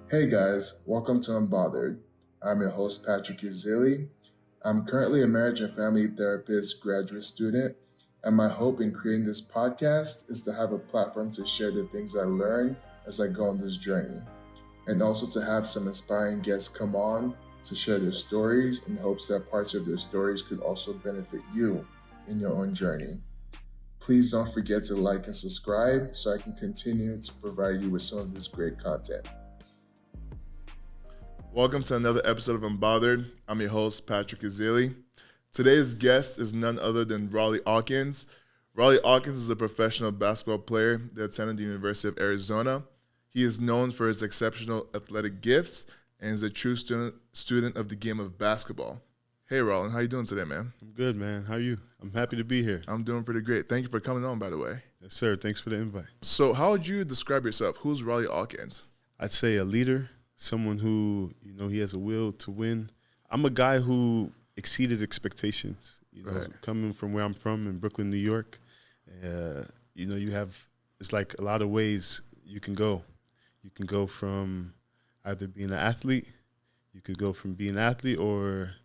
Hey guys, welcome to Unbothered. I'm your host, Patrick Izili. I'm currently a marriage and family therapist graduate student, and my hope in creating this podcast is to have a platform to share the things I learn as I go on this journey, and also to have some inspiring guests come on to share their stories in hopes that parts of their stories could also benefit you in your own journey. Please don't forget to like and subscribe so I can continue to provide you with some of this great content. Welcome to another episode of Unbothered. I'm your host, Patrick Izili. Today's guest is none other than Rawle Alkins. Rawle Alkins is a professional basketball player that attended the University of Arizona. He is known for his exceptional athletic gifts and is a true student of the game of basketball. Hey, Rawle, how you doing today, man? I'm good, man. How are you? I'm happy to be here. I'm doing pretty great. Thank you for coming on, by the way. Yes, sir. Thanks for the invite. So how would you describe yourself? Who's Rawle Alkins? I'd say a leader, someone who, he has a will to win. I'm a guy who exceeded expectations. Right. Coming from where I'm from in Brooklyn, New York, it's like a lot of ways you can go. You can go from either being an athlete, you could go from being an athlete or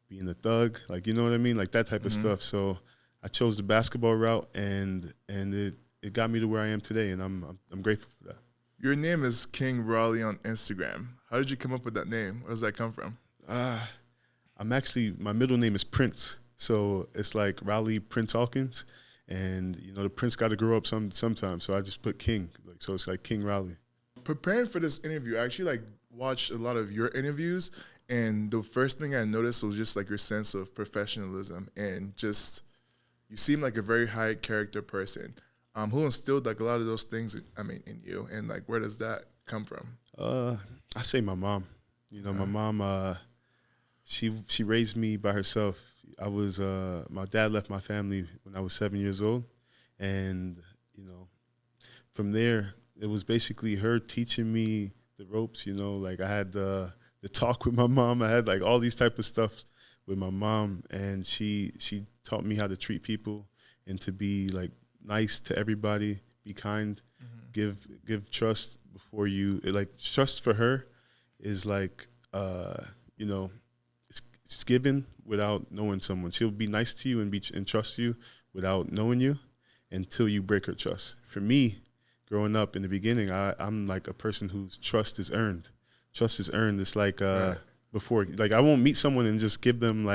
being a thug, like, you know what I mean? Like that type of stuff. So I chose the basketball route and it got me to where I am today, and I'm grateful for that. Your name is King Rawle on Instagram. How did you come up with that name? Where does that come from? My middle name is Prince. So it's like Rawle Prince Alkins. And, the prince got to grow up sometimes. So I just put King. So it's like King Rawle. Preparing for this interview, I actually watched a lot of your interviews, and the first thing I noticed was just your sense of professionalism and just you seem like a very high character person. Who instilled a lot of those things in you, and where does that come from? I say my mom. My mom, she raised me by herself. My dad left my family when I was 7 years old, and from there it was basically her teaching me the ropes. I had the talk with my mom. I had all these type of stuff with my mom, and she taught me how to treat people and to be nice to everybody, be kind, give trust before you. Trust for her is it's given without knowing someone. She'll be nice to you and trust you without knowing you until you break her trust. For me, growing up in the beginning, I'm a person whose trust is earned. Trust is earned. It's Right. before, I won't meet someone and just give them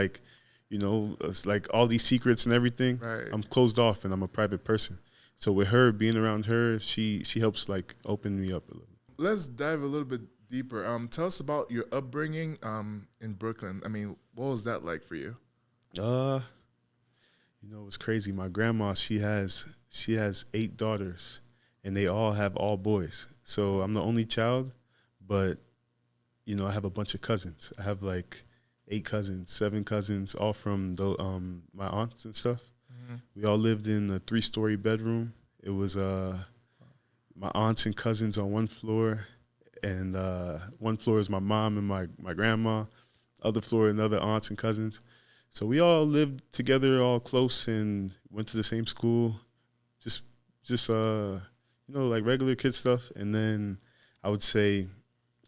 it's all these secrets and everything. Right. I'm closed off and I'm a private person. So with her, being around her, she helps open me up a little. Let's dive a little bit deeper. Tell us about your upbringing in Brooklyn. What was that like for you? It's crazy. My grandma, she has 8 daughters, and they all have all boys. So I'm the only child, but I have a bunch of cousins. I have 8 cousins, 7 cousins, all from my aunts and stuff. We all lived in a 3-story bedroom. It was my aunts and cousins on one floor, and one floor is my mom and my grandma. Other floor, another aunts and cousins. So we all lived together, all close, and went to the same school. Just regular kid stuff. And then I would say,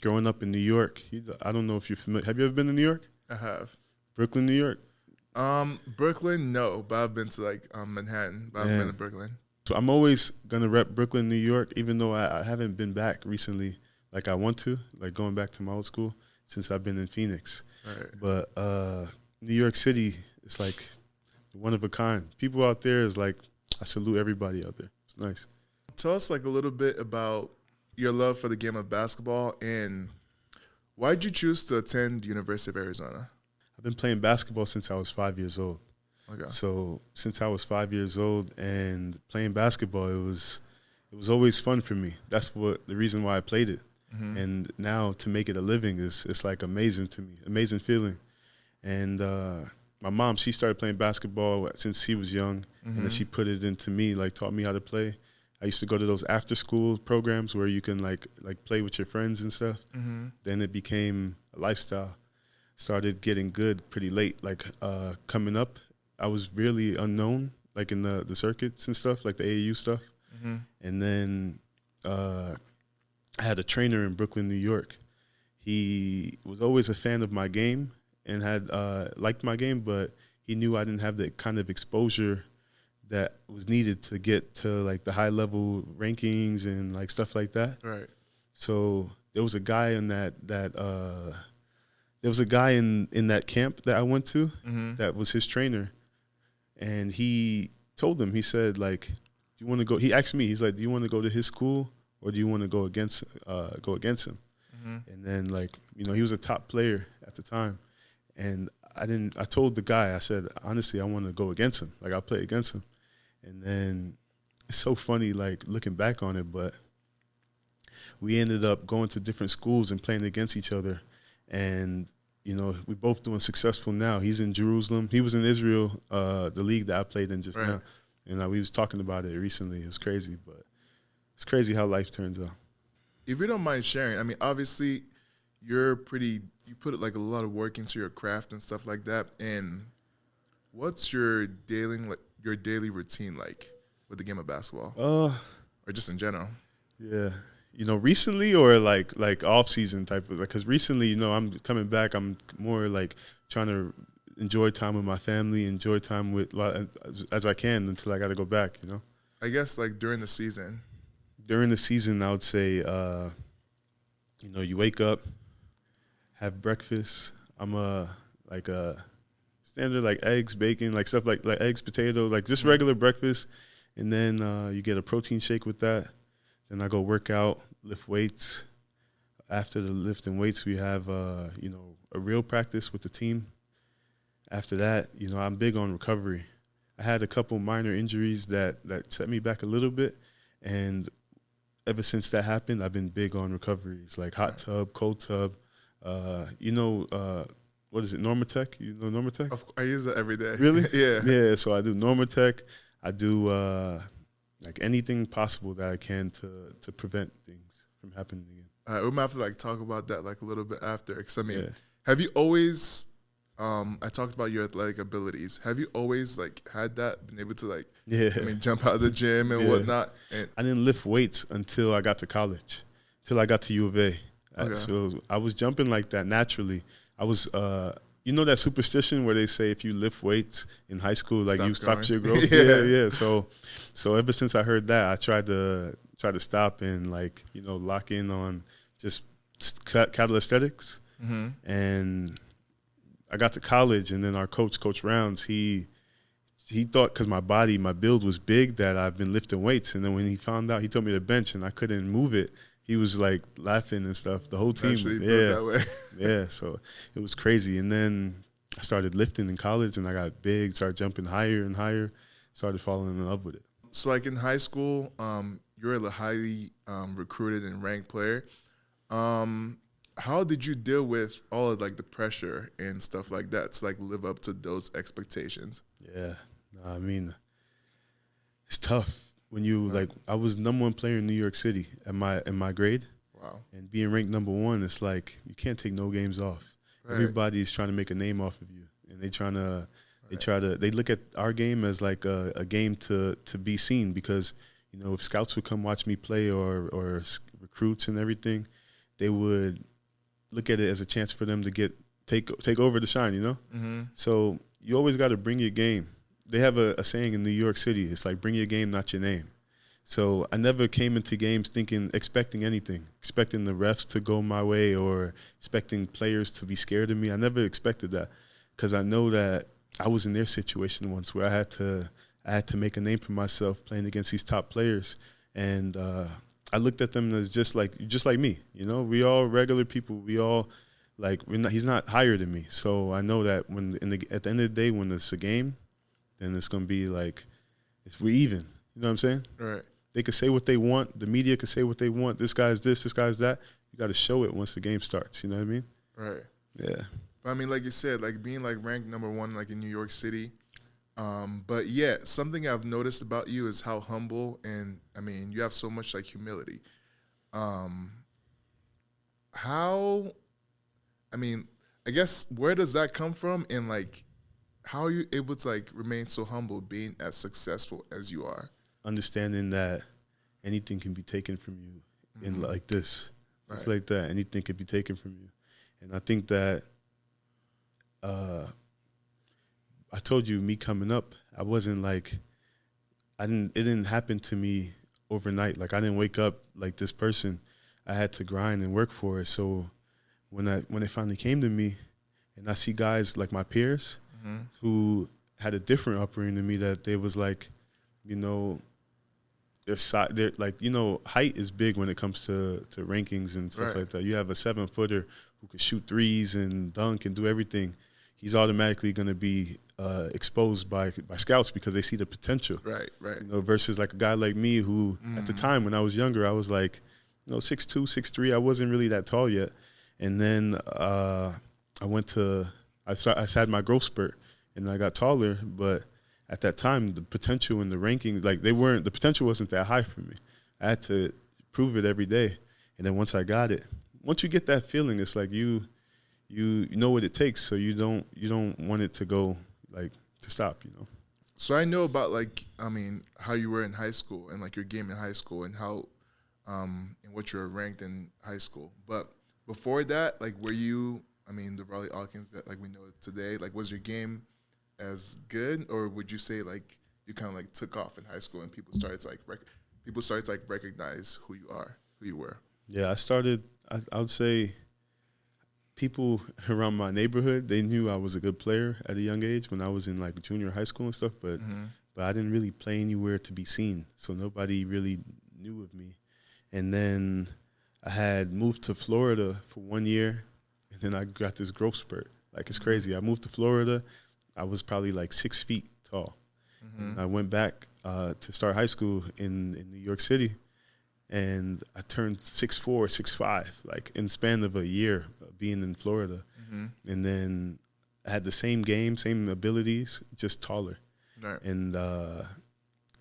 growing up in New York, I don't know if you're familiar. Have you ever been to New York? I have. Brooklyn, New York? Brooklyn, no, but I've been to Manhattan, but I've been to Brooklyn. So I'm always gonna rep Brooklyn, New York, even though I haven't been back recently like I want to, going back to my old school since I've been in Phoenix. Right. But New York City is one of a kind. People out there is I salute everybody out there. It's nice. Tell us a little bit about your love for the game of basketball, and why did you choose to attend the University of Arizona? I've been playing basketball since I was 5 years old. Okay. So since I was 5 years old and playing basketball, it was always fun for me. That's the reason why I played it. And now to make it a living it's amazing to me, amazing feeling. And my mom, she started playing basketball since she was young, and then she put it into me, taught me how to play. I used to go to those after school programs where you can play with your friends and stuff. Then it became a lifestyle. Started getting good pretty late. Coming up, I was really unknown, in the circuits and stuff, the AAU stuff. And then I had a trainer in Brooklyn, New York. He was always a fan of my game and had liked my game, but he knew I didn't have the kind of exposure that was needed to get to like the high level rankings and like stuff like that. Right. So there was a guy in in that camp that I went to that was his trainer, and he told him, he said, like, do you want to go? He asked me, he's like, do you want to go to his school or do you want to go against him? And then, like, you know, he was a top player at the time, and I told the guy, I said, honestly, I want to go against him. Like, I'll play against him. And then it's so funny, like, looking back on it, but we ended up going to different schools and playing against each other. And, you know, we're both doing successful now. He's in Jerusalem. He was in Israel, the league that I played in just now. And we was talking about it recently. It was crazy, but it's crazy how life turns out. If you don't mind sharing, I mean, obviously, you put like a lot of work into your craft and stuff like that. And what's your daily routine like with the game of basketball, or just in general? Yeah, you know, recently or like off season type of, because recently, you know, I'm coming back. I'm more like trying to enjoy time with my family, enjoy time with as I can until I got to go back. You know, I guess like during the season. During the season, I would say, you know, you wake up, have breakfast. I'm like a standard, like eggs, bacon, like stuff like eggs, potatoes, like just regular breakfast. And then you get a protein shake with that. Then I go work out, lift weights. After the lifting weights, we have, you know, a real practice with the team. After that, you know, I'm big on recovery. I had a couple minor injuries that set me back a little bit. And ever since that happened, I've been big on recoveries, like hot tub, cold tub. You know, what is it, Normatec? You know Normatec? I use it every day. Really? Yeah. Yeah, so I do Normatec. I do like anything possible that I can to prevent things from happening again. All right, we're going to have to like talk about that like a little bit after. Because, I mean, have you always, I talked about your athletic abilities. Have you always like had that, been able to like, I mean, jump out of the gym and whatnot? And I didn't lift weights until I got to college, till I got to U of A. Okay. So I was jumping like that naturally. I was, you know that superstition where they say if you lift weights in high school, like you stop your growth? Yeah. So ever since I heard that, I tried to stop and like, you know, lock in on just calisthenics. And I got to college, and then our Coach Rounds, he thought because my build was big that I've been lifting weights. And then when he found out, he told me to bench and I couldn't move it. He was like laughing and stuff. The whole team, yeah. So it was crazy. And then I started lifting in college, and I got big, started jumping higher and higher, started falling in love with it. So like in high school, you're a highly recruited and ranked player. How did you deal with all of like the pressure and stuff like that to like live up to those expectations? Yeah, I mean, it's tough when you like. I was #1 player in New York City in my grade. Wow. And being ranked #1, it's like you can't take no games off. Right. Everybody's trying to make a name off of you, and they look at our game as like a game to be seen, because, you know, if scouts would come watch me play or recruits and everything, they would look at it as a chance for them to take over the shine, you know? So you always got to bring your game. They have a saying in New York City, it's like, bring your game, not your name. So I never came into games expecting anything, expecting the refs to go my way or expecting players to be scared of me. I never expected that, because I know that I was in their situation once where I had to make a name for myself playing against these top players. And I looked at them as just like me, you know. We all regular people. We all like he's not higher than me. So I know that at the end of the day, when it's a game, then it's gonna be like we're even. You know what I'm saying? Right. They could say what they want. The media could say what they want. This guy's this guy's that. You got to show it once the game starts. You know what I mean? Right. Yeah. But I mean, like you said, like being like ranked #1, like in New York City. But yeah, something I've noticed about you is how humble, and I mean, you have so much like humility. I guess where does that come from, and like, how are you able to like remain so humble, being as successful as you are? Understanding that anything can be taken from you in like this, just Right. like that. Anything could be taken from you. And I think that I told you, me coming up, I wasn't like, it didn't happen to me overnight. Like I didn't wake up like this person. I had to grind and work for it. So when it finally came to me, and I see guys like my peers who had a different upbringing than me, that they was like, you know, they're like, you know, height is big when it comes to rankings and stuff Right. like that. You have a 7-footer who can shoot threes and dunk and do everything. He's automatically going to be exposed by scouts because they see the potential. Right. Right. You know, versus like a guy like me who at the time when I was younger, I was like, you know, 6'2", 6'3". I wasn't really that tall yet. And then I had my growth spurt and I got taller, but at that time the potential in the rankings, like the potential wasn't that high for me. I had to prove it every day. And then once you get that feeling, it's like you know what it takes, so you don't want it to go like to stop, you know. So I know about how you were in high school and like your game in high school and how and what you were ranked in high school. But before that, like were you the Rawle Alkins that like we know today, like was your game as good, or would you say like you kind of like took off in high school and people started to recognize who you were? Yeah, I would say people around my neighborhood, they knew I was a good player at a young age when I was in like junior high school and stuff, but I didn't really play anywhere to be seen, so nobody really knew of me. And then I had moved to Florida for 1 year, and then I got this growth spurt. Like, it's crazy. I moved to Florida. I was probably like 6 feet tall. And I went back to start high school in New York City, and I turned 6'4", 6'5", like in the span of a year of being in Florida. And then I had the same game, same abilities, just taller. Right. And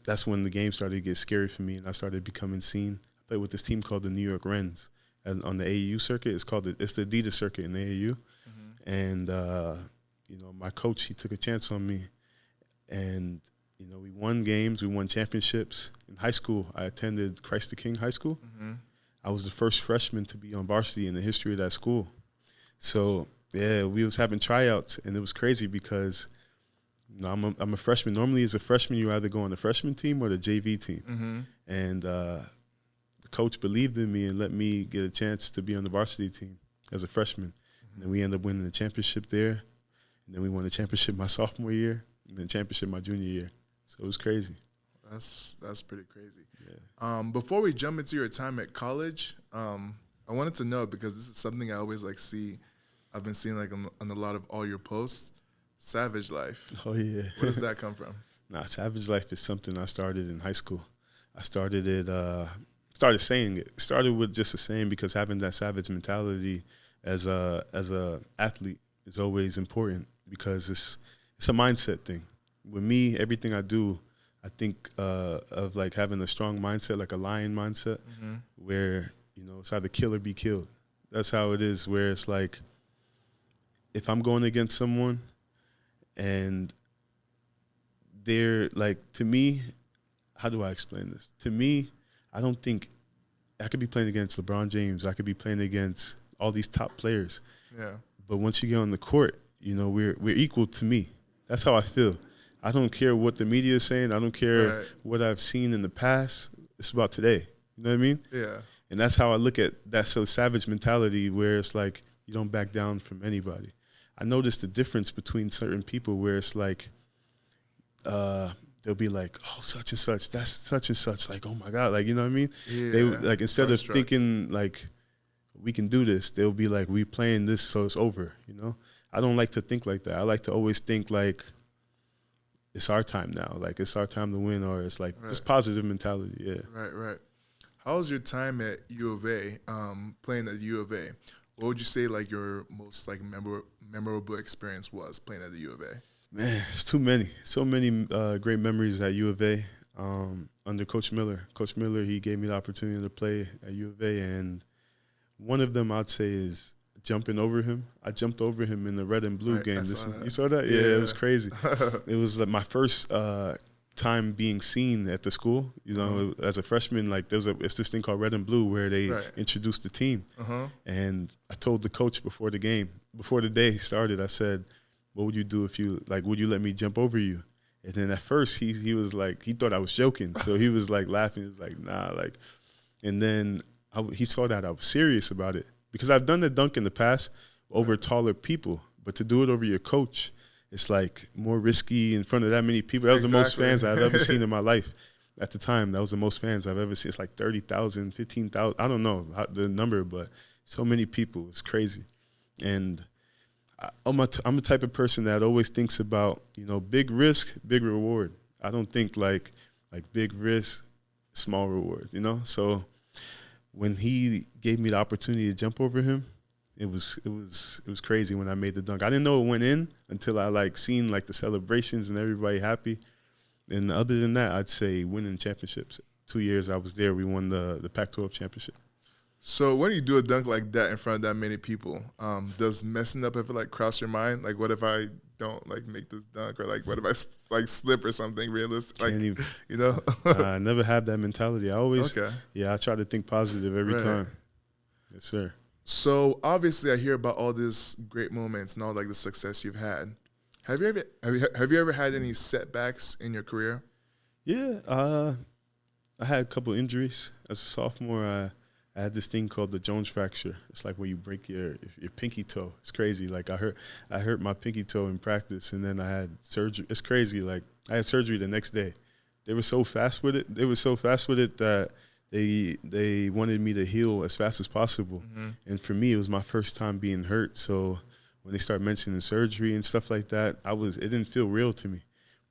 that's when the game started to get scary for me, and I started becoming seen. I played with this team called the New York Rens and on the AAU circuit. It's the Adidas circuit in the AAU. And my coach, he took a chance on me, and we won games, we won championships. In high school, I attended Christ the King High School. I was the first freshman to be on varsity in the history of that school. So yeah, we was having tryouts, and it was crazy because I'm a freshman. Normally, as a freshman, you either go on the freshman team or the JV team. And the coach believed in me and let me get a chance to be on the varsity team as a freshman. And then we ended up winning the championship there. And then we won the championship my sophomore year, and then championship my junior year. So it was crazy. That's pretty crazy. Yeah. Before we jump into your time at college, I wanted to know, because this is something I always like see. I've been seeing like on a lot of all your posts, Savage Life. Oh, yeah. Where does that come from? Savage Life is something I started in high school. I started saying it. Started with just a saying, because having that savage mentality as a athlete is always important, because it's a mindset thing. With me, everything I do, I think of like having a strong mindset, like a lion mindset, where it's either kill or be killed. That's how it is. Where it's like, if I'm going against someone, and they're like, to me, how do I explain this? To me, I don't think I could be playing against LeBron James. I could be playing against all these top players. Yeah. But once you get on the court, we're equal to me. That's how I feel. I don't care what the media is saying. I don't care what I've seen in the past. It's about today. You know what I mean? Yeah. And that's how I look at that savage mentality, where it's like you don't back down from anybody. I noticed the difference between certain people, where it's like they'll be like, oh, such and such, that's such and such. Like, oh, my God. Like, you know what I mean? Yeah. They like, instead of thinking like, we can do this, they'll be like, we playing this, so it's over, I don't like to think like that. I like to always think like, it's our time now. Like, it's our time to win, or it's like this positive mentality, yeah. Right. How was your time at U of A, playing at U of A? What would you say like your most like memorable experience was playing at the U of A? Man, it's too many. So many great memories at U of A under Coach Miller. Coach Miller, he gave me the opportunity to play at U of A, and one of them I'd say is jumping over him. I jumped over him in the red and blue game. You saw that? Yeah, it was crazy. It was like my first time being seen at the school. You know, as a freshman, like it's this thing called Red and Blue where they introduced the team. And I told the coach before the day started, I said, what would you do if you, like, would you let me jump over you? And then at first he was like, he thought I was joking. So he was like laughing. He was like, nah, like, and then he saw that I was serious about it, because I've done the dunk in the past over taller people, but to do it over your coach, it's like more risky in front of that many people. That was the most fans I've ever seen in my life. At the time, that was the most fans I've ever seen. It's like 30,000, 15,000. I don't know the number, but so many people. It's crazy. And I'm the type of person that always thinks about, you know, big risk, big reward. I don't think like big risk, small reward, you know? So when he gave me the opportunity to jump over him, it was crazy when I made the dunk. I didn't know it went in until I like seen like the celebrations and everybody happy. And other than that, I'd say winning championships. 2 years I was there, we won the Pac-12 championship. So when you do a dunk like that in front of that many people, does messing up ever like cross your mind? Like, what if I don't like make this dunk, or like what if I like slip or something realistic? Like, you know, I never had that mentality. I always, I try to think positive every time. Yes, sir. So obviously, I hear about all these great moments and all like the success you've had. Have you ever had any setbacks in your career? Yeah, I had a couple injuries as a sophomore. I had this thing called the Jones fracture. It's like where you break your pinky toe. It's crazy. Like I hurt my pinky toe in practice, and then I had surgery. It's crazy. Like I had surgery the next day. They were so fast with it. That they wanted me to heal as fast as possible. And for me, it was my first time being hurt. So when they started mentioning surgery and stuff like that, it didn't feel real to me.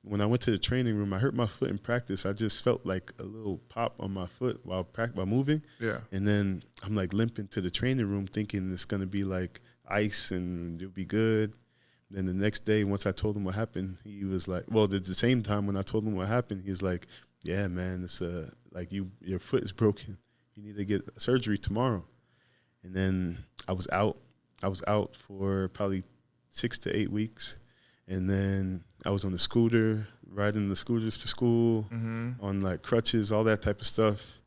When I went to the training room, I hurt my foot in practice. I just felt like a little pop on my foot while moving. Yeah. And then I'm like limping to the training room thinking it's going to be like ice and it'll be good. Then the next day, once I told him what happened, he was like, well, at the same time when I told him what happened, he was like, yeah, man, it's like your foot is broken. You need to get surgery tomorrow. And then I was out for probably 6 to 8 weeks. And then I was on the scooter, riding the scooters to school, on like crutches, all that type of stuff.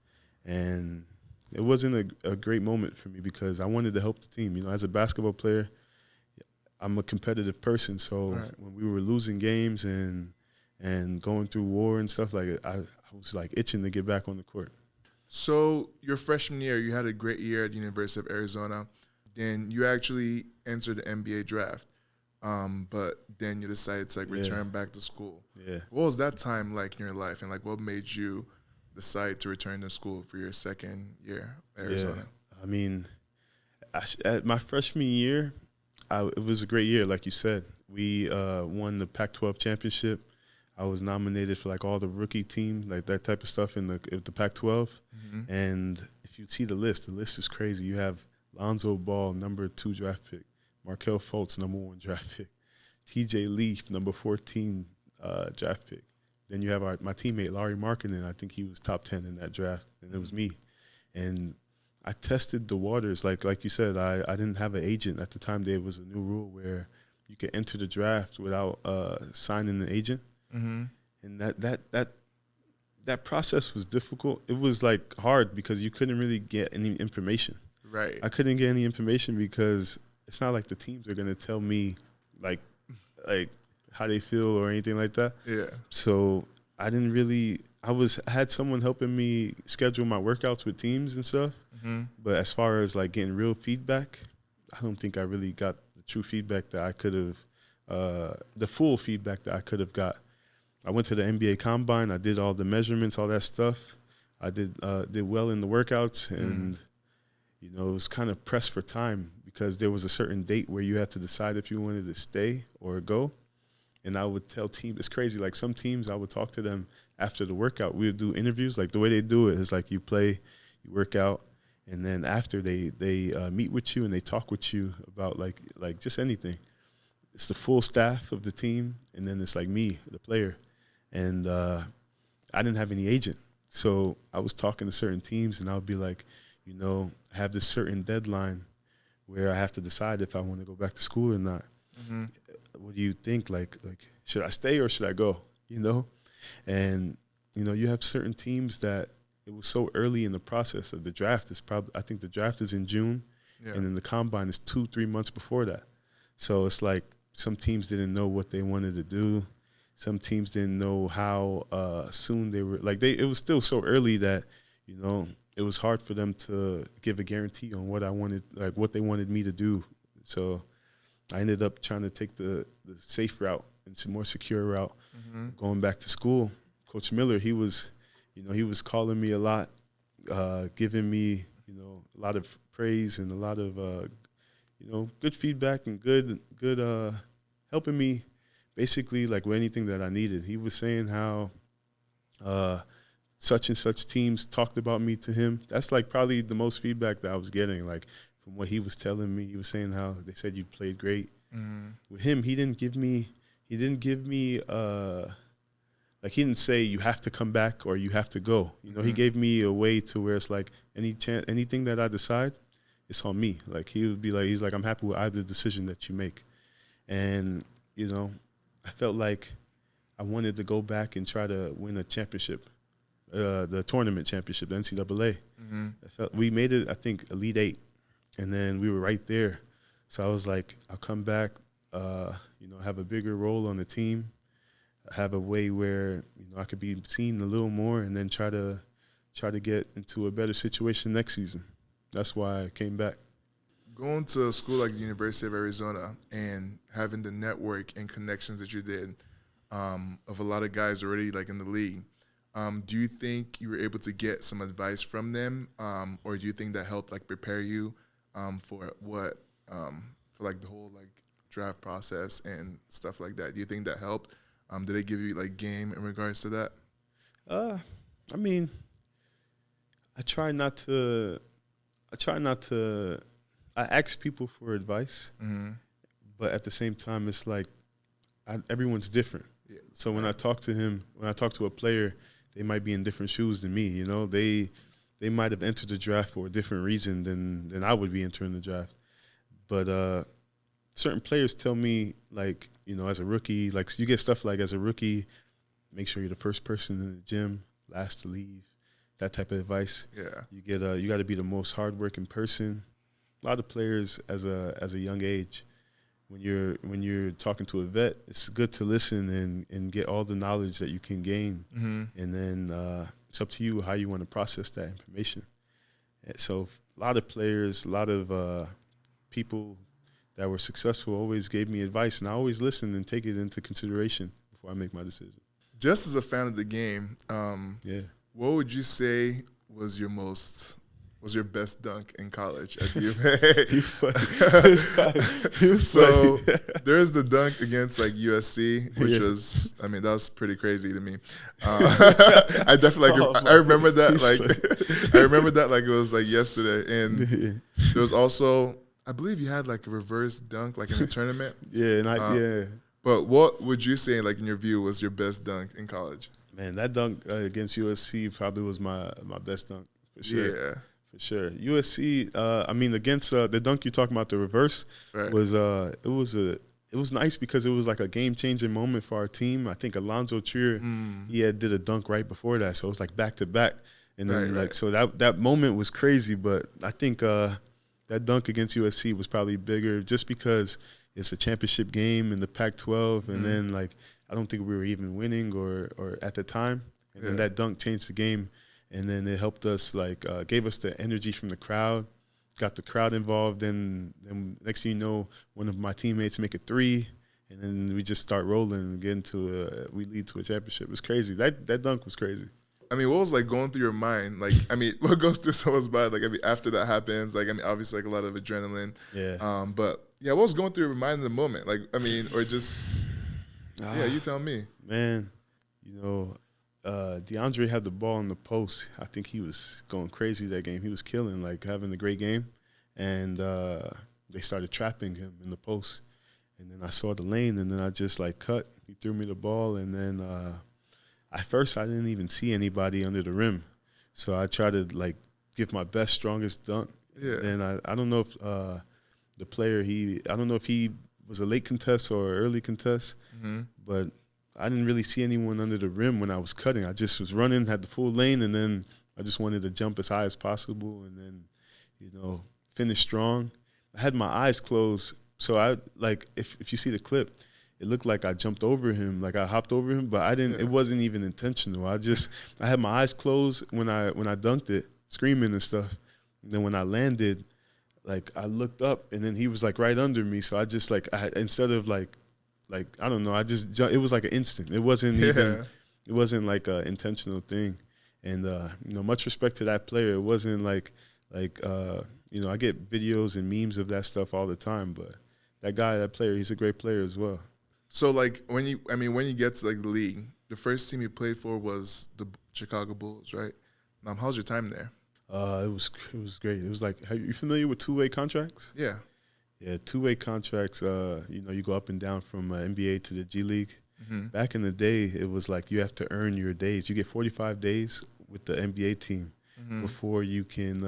And it wasn't a great moment for me because I wanted to help the team. You know, as a basketball player, I'm a competitive person. So when we were losing games and going through war and stuff like it, I was like itching to get back on the court. So your freshman year, you had a great year at the University of Arizona. Then you actually entered the NBA draft. But then you decided to like return back to school. Yeah. What was that time like in your life, and like what made you decide to return to school for your second year at Arizona? Yeah. I mean, at my freshman year, it was a great year, like you said. We won the Pac-12 championship. I was nominated for like all the rookie teams, like that type of stuff in the Pac-12. And if you see the list is crazy. You have Lonzo Ball, number 2 draft pick. Markelle Fultz, number 1 draft pick. TJ Leaf, number 14 draft pick. Then you have my teammate, Larry Markkinen. I think he was top 10 in that draft, and it was me. And I tested the waters. Like you said, I didn't have an agent. At the time, there was a new rule where you could enter the draft without signing an agent. And that process was difficult. It was, like, hard because you couldn't really get any information. Right. I couldn't get any information because it's not like the teams are going to tell me, like how they feel or anything like that. Yeah. So I didn't really – I had someone helping me schedule my workouts with teams and stuff. But as far as, like, getting real feedback, I don't think I really got the true feedback that I could have the full feedback that I could have got. I went to the NBA Combine. I did all the measurements, all that stuff. I did well in the workouts, and you know, it was kind of pressed for time because there was a certain date where you had to decide if you wanted to stay or go. And I would tell teams, it's crazy. Like some teams, I would talk to them after the workout. We would do interviews. Like the way they do it is like you play, you work out, and then after they meet with you and they talk with you about like just anything. It's the full staff of the team, and then it's like me, the player. And I didn't have any agent. So I was talking to certain teams, and I would be like, you know, I have this certain deadline where I have to decide if I want to go back to school or not. What do you think? Like, should I stay or should I go? You know? And, you have certain teams that it was so early in the process of the draft. I think the draft is in June, and then the combine is 2-3 months before that. So it's like some teams didn't know what they wanted to do. Some teams didn't know how soon they were. Like, it was still so early that, it was hard for them to give a guarantee on what I wanted, like what they wanted me to do. So I ended up trying to take the safe route and some more secure route, going back to school. Coach Miller, he was calling me a lot, giving me, a lot of praise and a lot of, good feedback and good helping me basically like with anything that I needed. He was saying how such and such teams talked about me to him. That's like probably the most feedback that I was getting, like from what he was telling me. He was saying how they said you played great. With him, he didn't give me like he didn't say you have to come back or you have to go. He gave me a way to where it's like anything that I decide, it's on me. Like he would be like, he's like, I'm happy with either decision that you make. And, I felt like I wanted to go back and try to win a championship, the tournament championship, the NCAA. We made it, I think, Elite Eight, and then we were right there. So I was like, I'll come back, have a bigger role on the team, have a way where I could be seen a little more, and then try to get into a better situation next season. That's why I came back. Going to a school like the University of Arizona and having the network and connections that you did of a lot of guys already like in the league, do you think you were able to get some advice from them, or do you think that helped like prepare you for what for like the whole like draft process and stuff like that? Do you think that helped? Did they give you like game in regards to that? I mean, I try not to. I ask people for advice, but at the same time, it's like everyone's different. Yeah. So when I talk to a player, they might be in different shoes than me. They might have entered the draft for a different reason than I would be entering the draft. But certain players tell me, like, as a rookie, like you get stuff like as a rookie, make sure you're the first person in the gym, last to leave, that type of advice. Yeah. You got to be the most hardworking person. A lot of players as a young age, when you're talking to a vet, it's good to listen and get all the knowledge that you can gain, and then it's up to you how you want to process that information. And so a lot of players, a lot of people that were successful always gave me advice, and I always listen and take it into consideration before I make my decision. Just as a fan of the game, what would you say was your best dunk in college at the UVA? So there's the dunk against like USC, which was, I mean, that was pretty crazy to me. I definitely I remember that I remember that like it was like yesterday. And there was also, I believe you had like a reverse dunk like in the tournament. But what would you say, like in your view, was your best dunk in college? Man, that dunk against USC probably was my best dunk for sure. Yeah. For sure. USC, I mean, against the dunk you're talking about, the reverse, was it was nice because it was like a game-changing moment for our team. I think Alonzo Trier, he did a dunk right before that, so it was like back-to-back. And then so that moment was crazy, but I think that dunk against USC was probably bigger just because it's a championship game in the Pac-12, and then like I don't think we were even winning or at the time. And then that dunk changed the game. And then it helped us, like, gave us the energy from the crowd, got the crowd involved. And next thing you know, one of my teammates make a three, and then we just start rolling and get into we lead to a championship. It was crazy. That dunk was crazy. I mean, what was like going through your mind? Like, I mean, what goes through someone's mind? Like, I mean, after that happens, like, I mean, obviously, like a lot of adrenaline. Yeah. But yeah, what was going through your mind in the moment? Like, I mean, or just, you tell me. Man, DeAndre had the ball in the post. I think he was going crazy that game. He was killing, like having a great game. And they started trapping him in the post. And then I saw the lane, and then I just, like, cut. He threw me the ball, and then at first I didn't even see anybody under the rim. So I tried to, like, give my best, strongest dunk. Yeah. And I don't know if the player, I don't know if he was a late contest or early contest, but I didn't really see anyone under the rim when I was cutting. I just was running, had the full lane, and then I just wanted to jump as high as possible and then, finish strong. I had my eyes closed, so I like if you see the clip, it looked like I jumped over him, like I hopped over him, but I didn't. It wasn't even intentional. I had my eyes closed when I dunked it, screaming and stuff. And then when I landed, like I looked up, and then he was like right under me. So I just instead of like I don't know, I just jumped. It was like an instant. It wasn't even. It wasn't like an intentional thing. And much respect to that player. It wasn't like I get videos and memes of that stuff all the time, but that player, he's a great player as well. So like when you get to like the league, the first team you played for was the Chicago Bulls, right? How's your time there? It was great. It was like, are you familiar with two-way contracts? Yeah. Yeah, two-way contracts. You go up and down from NBA to the G League. Mm-hmm. Back in the day, it was like you have to earn your days. You get 45 days with the NBA team before you can.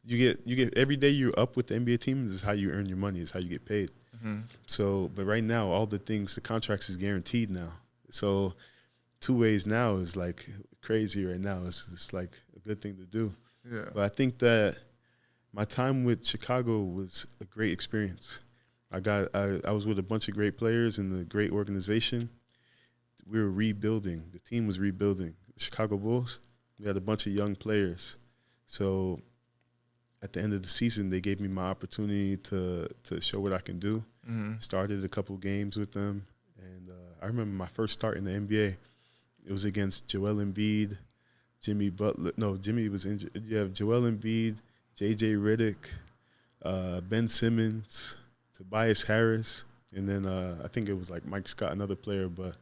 You get every day you're up with the NBA team. This is how you earn your money. Is how you get paid. Mm-hmm. So, but right now, all the contracts is guaranteed now. So, two ways now is like crazy right now. It's like a good thing to do. Yeah. But I think that my time with Chicago was a great experience. I was with a bunch of great players in the great organization. We were rebuilding. The team was rebuilding. The Chicago Bulls, we had a bunch of young players. So at the end of the season, they gave me my opportunity to show what I can do. Mm-hmm. Started a couple games with them. And I remember my first start in the NBA. It was against Joel Embiid, Jimmy Butler. No, Jimmy was injured. You have Joel Embiid, J.J. Redick, Ben Simmons, Tobias Harris, and then I think it was like Mike Scott, another player. But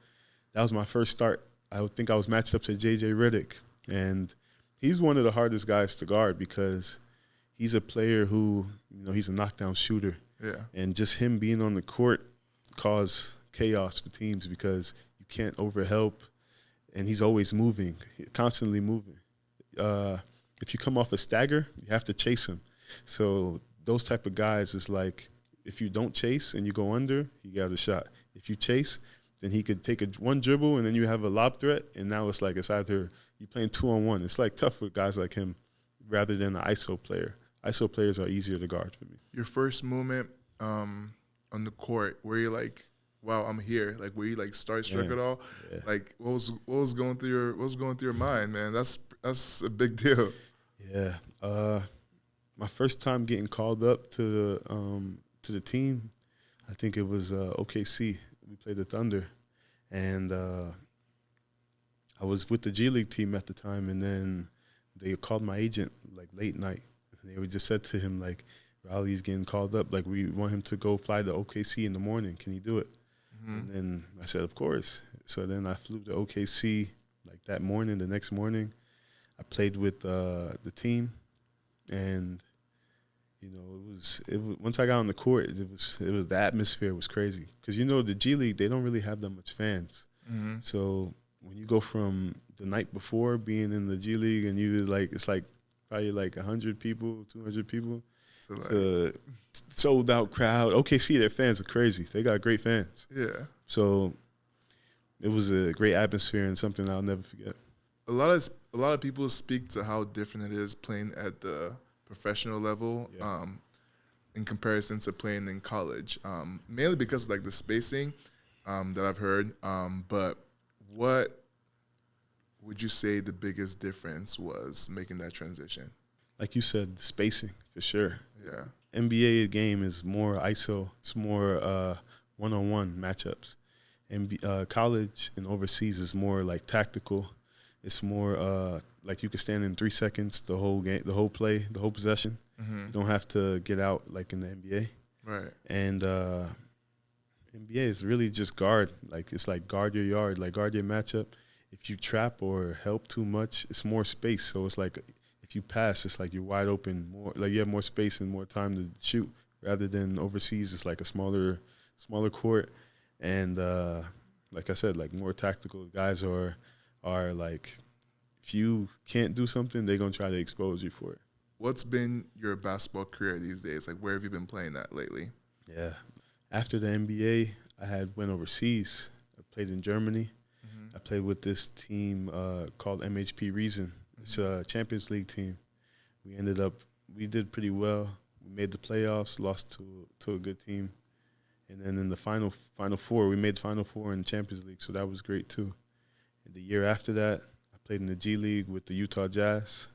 that was my first start. I think I was matched up to J.J. Redick. And he's one of the hardest guys to guard because he's a player who, he's a knockdown shooter. Yeah. And just him being on the court caused chaos for teams because you can't overhelp. And he's always moving, constantly moving. If you come off a stagger, you have to chase him. So those type of guys is like, if you don't chase and you go under, he got a shot. If you chase, then he could take one dribble and then you have a lob threat. And now it's like it's either you're playing 2-on-1. It's like tough with guys like him rather than an ISO player. ISO players are easier to guard for me. Your first moment on the court, where you're like, wow, I'm here. Like, were you like starstruck at all? Yeah. Like, what was going through your mind, man? That's a big deal. Yeah. My first time getting called up to the team, I think it was OKC. We played the Thunder, and I was with the G League team at the time, and then they called my agent like late night. And they just said to him like, Rawle's getting called up. Like, we want him to go fly to OKC in the morning. Can he do it? Mm-hmm. And then I said, of course. So then I flew to OKC like that morning. The next morning, I played with the team, and it was once I got on the court, it was the atmosphere was crazy because the G League, they don't really have that much fans. Mm-hmm. So when you go from the night before being in the G League and it's like probably like 100 people, 200 people, to sold out crowd. OKC, their fans are crazy. They got great fans. Yeah. So it was a great atmosphere and something I'll never forget. A lot of people speak to how different it is playing at the professional level in comparison to playing in college, mainly because of, like, the spacing that I've heard. But what would you say the biggest difference was making that transition? Like you said, spacing for sure. Yeah. NBA game is more ISO. It's more one-on-one matchups. And college and overseas is more like tactical. It's more like you can stand in 3 seconds the whole game, the whole play, the whole possession. Mm-hmm. You don't have to get out like in the NBA. Right. And NBA is really just guard. Like, it's like guard your yard, like guard your matchup. If you trap or help too much, it's more space. So it's like if you pass, it's like you're wide open, more like you have more space and more time to shoot. Rather than overseas, it's like a smaller court, and like I said, like more tactical. Guys are like, if you can't do something, they're gonna try to expose you for it. What's been your basketball career these days? Like, where have you been playing that lately? Yeah, after the NBA, I went overseas. I played in Germany. I played with this team called MHP Reason. It's a Champions League team. We did pretty well. We made the playoffs, lost to a good team. And then in the final four, we made the final four in the Champions League, so that was great too. And the year after that, I played in the G League with the Utah Jazz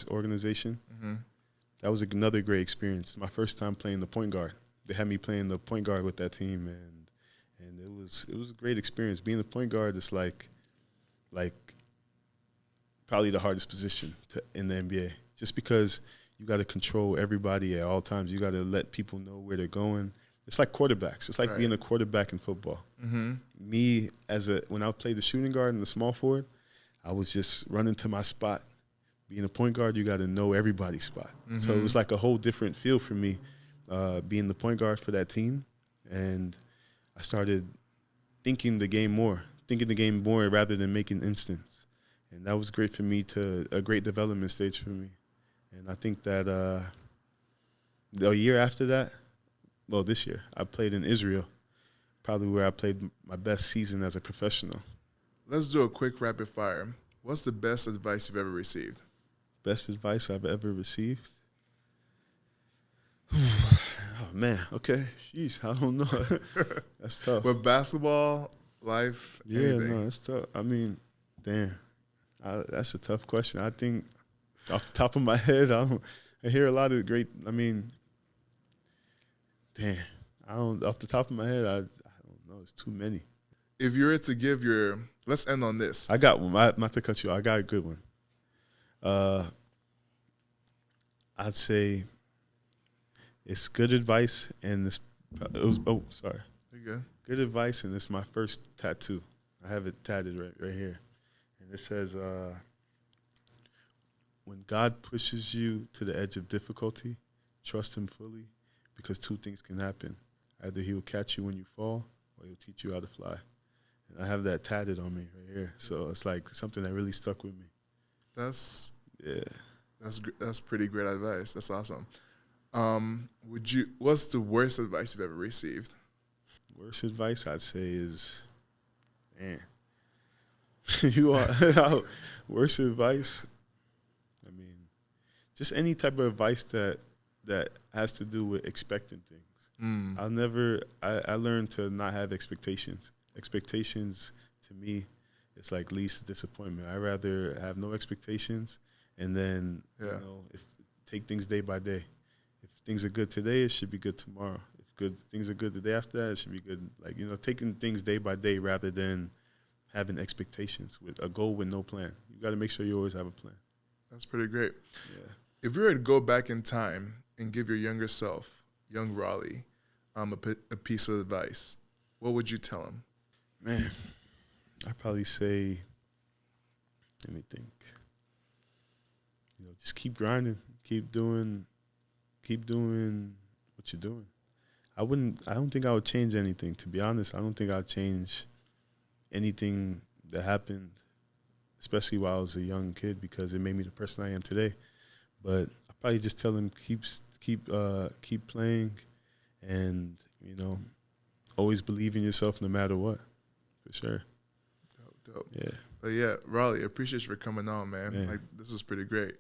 organization. That was another great experience. My first time playing the point guard. They had me playing the point guard with that team, and it was a great experience. Being the point guard is like probably the hardest position in the NBA, just because you got to control everybody at all times. You got to let people know where they're going. It's like quarterbacks. It's like being a quarterback in football. Me, when I played the shooting guard and the small forward, I was just running to my spot. Being a point guard, you got to know everybody's spot. So it was like a whole different feel for me, being the point guard for that team. And I started thinking the game more rather than making instincts. And that was great for me, a great development stage for me. And I think that the year after that, this year, I played in Israel, probably where I played my best season as a professional. Let's do a quick rapid fire. What's the best advice you've ever received? Best advice I've ever received? Oh, man. Okay. Sheesh. I don't know. That's tough. With basketball, life, anything. No, it's tough. I mean, damn. That's a tough question. I think off the top of my head, I hear a lot of great, off the top of my head, I don't know. It's too many. If you were to give let's end on this. I got one. Not to cut you. I got a good one. I'd say it's good advice, and sorry. You good? Good advice, and it's my first tattoo. I have it tatted right here. And it says, when God pushes you to the edge of difficulty, trust him fully, because two things can happen. Either he will catch you when you fall, or he'll teach you how to fly. And I have that tatted on me right here. So it's like something that really stuck with me. That's pretty great advice. That's awesome. What's the worst advice you've ever received? Worst advice I'd say is, worst advice. Just any type of advice that has to do with expecting things. I learned to not have expectations. Expectations to me, it's like leads to disappointment. I rather have no expectations, and then take things day by day. If things are good today, it should be good tomorrow. If things are good the day after that, it should be good. Taking things day by day rather than having expectations with a goal with no plan. You got to make sure you always have a plan. That's pretty great. Yeah. If you were to go back in time and give your younger self, young Rawle, a piece of advice, what would you tell him? Man, I'd probably say, let me think. Just keep grinding, keep doing what you're doing. I don't think I would change anything, to be honest. I don't think I'd change anything that happened, especially while I was a young kid, because it made me the person I am today. But I probably just tell him keep playing, and always believe in yourself no matter what. For sure. Dope. Yeah. But yeah, Rawle, I appreciate you for coming on, man. Yeah. This was pretty great.